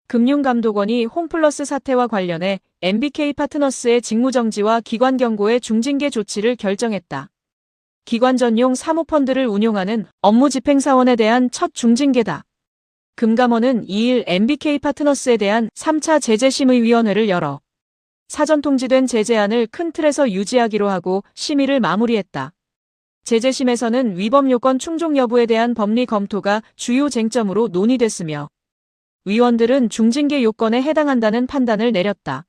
금융감독원이 홈플러스 사태와 관련해 MBK파트너스의 직무정지와 기관 경고의 중징계 조치를 결정했다. 기관 전용 사모펀드를 운용하는 업무집행사원에 대한 첫 중징계다. 금감원은 2일 MBK파트너스에 대한 3차 제재심의위원회를 열어 사전 통지된 제재안을 큰 틀에서 유지하기로 하고 심의를 마무리했다. 제재심에서는 위법 요건 충족 여부에 대한 법리 검토가 주요 쟁점으로 논의됐으며 위원들은 중징계 요건에 해당한다는 판단을 내렸다.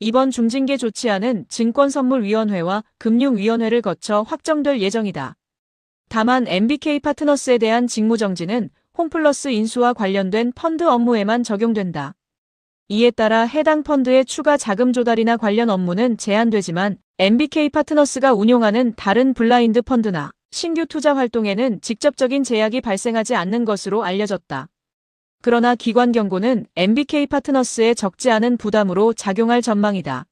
이번 중징계 조치안은 증권선물위원회와 금융위원회를 거쳐 확정될 예정이다. 다만 MBK파트너스에 대한 직무정지는 홈플러스 인수와 관련된 펀드 업무에만 적용된다. 이에 따라 해당 펀드의 추가 자금 조달이나 관련 업무는 제한되지만 MBK파트너스가 운용하는 다른 블라인드 펀드나 신규 투자 활동에는 직접적인 제약이 발생하지 않는 것으로 알려졌다. 그러나 기관 경고는 MBK파트너스에 적지 않은 부담으로 작용할 전망이다.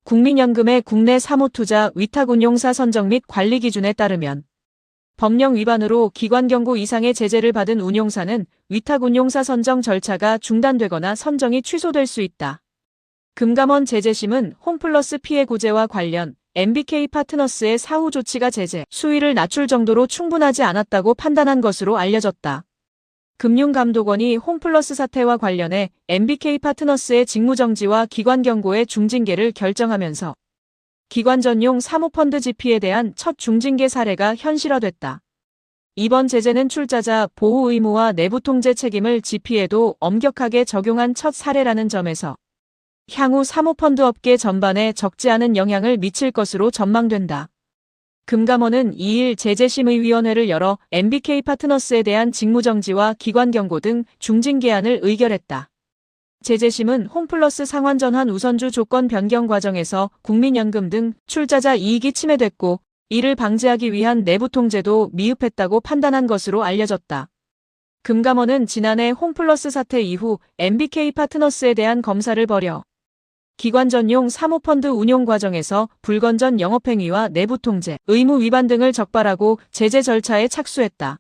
국민연금의 국내 사모투자 위탁운용사 선정 및 관리 기준에 따르면 법령 위반으로 기관 경고 이상의 제재를 받은 운용사는 위탁운용사 선정 절차가 중단되거나 선정이 취소될 수 있다. 금감원 제재심은 홈플러스 피해 구제와 관련 MBK파트너스의 사후 조치가 제재 수위를 낮출 정도로 충분하지 않았다고 판단한 것으로 알려졌다. 금융감독원이 홈플러스 사태와 관련해 MBK파트너스의 직무정지와 기관 경고의 중징계를 결정하면서 기관 전용 사모펀드 GP에 대한 첫 중징계 사례가 현실화됐다. 이번 제재는 출자자 보호 의무와 내부 통제 책임을 GP에도 엄격하게 적용한 첫 사례라는 점에서 향후 사모펀드 업계 전반에 적지 않은 영향을 미칠 것으로 전망된다. 금감원은 2일 제재심의위원회를 열어 MBK파트너스에 대한 직무정지와 기관 경고 등 중징계안을 의결했다. 제재심은 홈플러스 상환전환 우선주 조건 변경 과정에서 국민연금 등 출자자 이익이 침해됐고 이를 방지하기 위한 내부 통제도 미흡했다고 판단한 것으로 알려졌다. 금감원은 지난해 홈플러스 사태 이후 MBK파트너스에 대한 검사를 벌여 기관 전용 사모펀드 운용 과정에서 불건전 영업행위와 내부 통제, 의무 위반 등을 적발하고 제재 절차에 착수했다.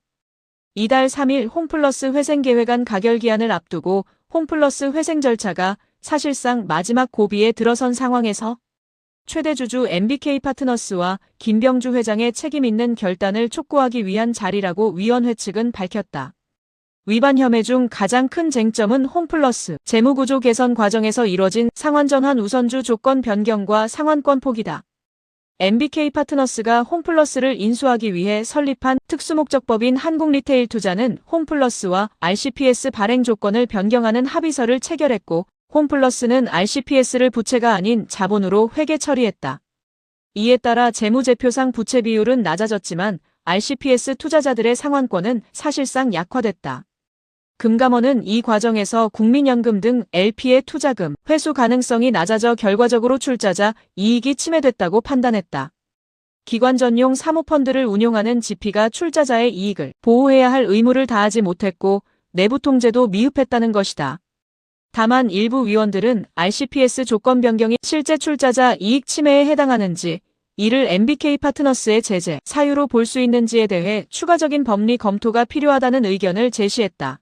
이달 3일 홈플러스 회생계획안 가결기한을 앞두고 홈플러스 회생 절차가 사실상 마지막 고비에 들어선 상황에서 최대 주주 MBK파트너스와 김병주 회장의 책임 있는 결단을 촉구하기 위한 자리라고 위원회 측은 밝혔다. 위반 혐의 중 가장 큰 쟁점은 홈플러스 재무구조 개선 과정에서 이뤄진 상환전환 우선주 조건 변경과 상환권 포기다. MBK파트너스가 홈플러스를 인수하기 위해 설립한 특수목적법인 한국리테일투자는 홈플러스와 RCPS 발행 조건을 변경하는 합의서를 체결했고 홈플러스는 RCPS를 부채가 아닌 자본으로 회계 처리했다. 이에 따라 재무제표상 부채 비율은 낮아졌지만 RCPS 투자자들의 상환권은 사실상 약화됐다. 금감원은 이 과정에서 국민연금 등 LP의 투자금, 회수 가능성이 낮아져 결과적으로 출자자 이익이 침해됐다고 판단했다. 기관 전용 사모펀드를 운용하는 GP가 출자자의 이익을 보호해야 할 의무를 다하지 못했고 내부 통제도 미흡했다는 것이다. 다만 일부 위원들은 RCPS 조건 변경이 실제 출자자 이익 침해에 해당하는지 이를 MBK파트너스의 제재 사유로 볼 수 있는지에 대해 추가적인 법리 검토가 필요하다는 의견을 제시했다.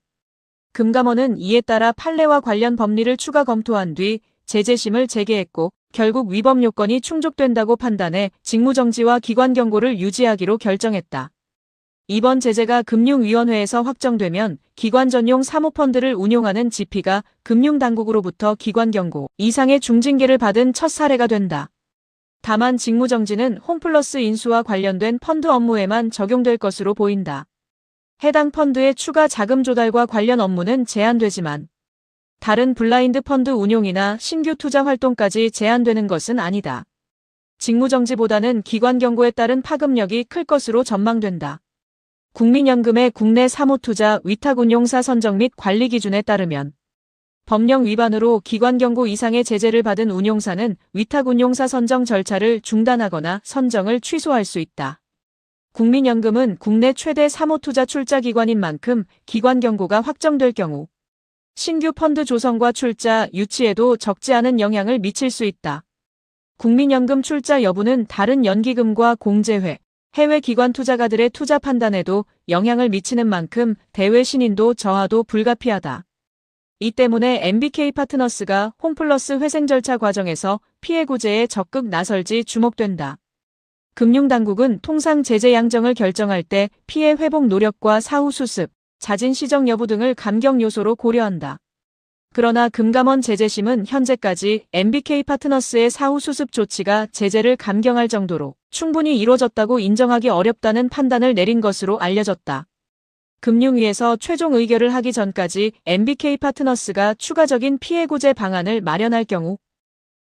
금감원은 이에 따라 판례와 관련 법리를 추가 검토한 뒤 제재심을 재개했고 결국 위법 요건이 충족된다고 판단해 직무정지와 기관 경고를 유지하기로 결정했다. 이번 제재가 금융위원회에서 확정되면 기관 전용 사모펀드를 운용하는 GP가 금융당국으로부터 기관 경고 이상의 중징계를 받은 첫 사례가 된다. 다만 직무정지는 홈플러스 인수와 관련된 펀드 업무에만 적용될 것으로 보인다. 해당 펀드의 추가 자금 조달과 관련 업무는 제한되지만 다른 블라인드 펀드 운용이나 신규 투자 활동까지 제한되는 것은 아니다. 직무정지보다는 기관 경고에 따른 파급력이 클 것으로 전망된다. 국민연금의 국내 사모투자 위탁운용사 선정 및 관리 기준에 따르면 법령 위반으로 기관 경고 이상의 제재를 받은 운용사는 위탁운용사 선정 절차를 중단하거나 선정을 취소할 수 있다. 국민연금은 국내 최대 사모투자 출자기관인 만큼 기관 경고가 확정될 경우 신규 펀드 조성과 출자, 유치에도 적지 않은 영향을 미칠 수 있다. 국민연금 출자 여부는 다른 연기금과 공제회, 해외 기관 투자가들의 투자 판단에도 영향을 미치는 만큼 대외 신인도 저하도 불가피하다. 이 때문에 MBK 파트너스가 홈플러스 회생 절차 과정에서 피해 구제에 적극 나설지 주목된다. 금융당국은 통상 제재 양정을 결정할 때 피해 회복 노력과 사후 수습, 자진 시정 여부 등을 감경 요소로 고려한다. 그러나 금감원 제재심은 현재까지 MBK 파트너스의 사후 수습 조치가 제재를 감경할 정도로 충분히 이루어졌다고 인정하기 어렵다는 판단을 내린 것으로 알려졌다. 금융위에서 최종 의결을 하기 전까지 MBK 파트너스가 추가적인 피해 구제 방안을 마련할 경우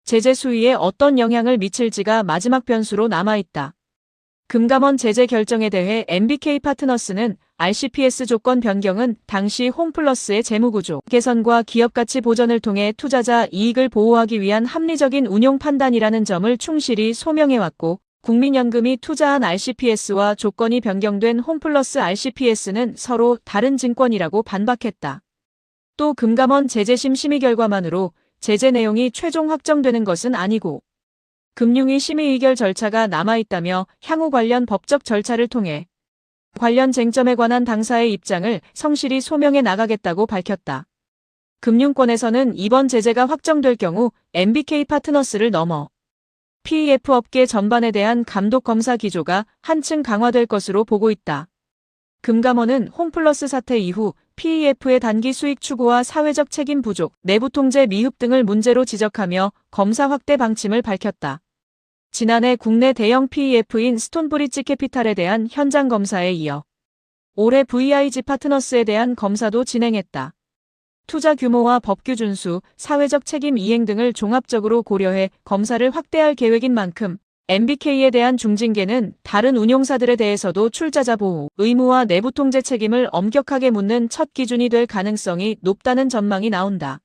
제재 수위에 어떤 영향을 미칠지가 마지막 변수로 남아있다. 금감원 제재 결정에 대해 MBK 파트너스는 RCPS 조건 변경은 당시 홈플러스의 재무구조 개선과 기업가치 보전을 통해 투자자 이익을 보호하기 위한 합리적인 운용 판단이라는 점을 충실히 소명해왔고, 국민연금이 투자한 RCPS와 조건이 변경된 홈플러스 RCPS는 서로 다른 증권이라고 반박했다. 또 금감원 제재심 심의 결과만으로 제재 내용이 최종 확정되는 것은 아니고 금융위 심의 의결 절차가 남아있다며 향후 관련 법적 절차를 통해 관련 쟁점에 관한 당사의 입장을 성실히 소명해 나가겠다고 밝혔다. 금융권에서는 이번 제재가 확정될 경우 MBK 파트너스를 넘어 PEF 업계 전반에 대한 감독 검사 기조가 한층 강화될 것으로 보고 있다. 금감원은 홈플러스 사태 이후 PEF의 단기 수익 추구와 사회적 책임 부족, 내부 통제 미흡 등을 문제로 지적하며 검사 확대 방침을 밝혔다. 지난해 국내 대형 PEF인 스톤브리지 캐피탈에 대한 현장 검사에 이어 올해 VIG 파트너스에 대한 검사도 진행했다. 투자 규모와 법규 준수, 사회적 책임 이행 등을 종합적으로 고려해 검사를 확대할 계획인 만큼 MBK에 대한 중징계는 다른 운용사들에 대해서도 출자자 보호, 의무와 내부 통제 책임을 엄격하게 묻는 첫 기준이 될 가능성이 높다는 전망이 나온다.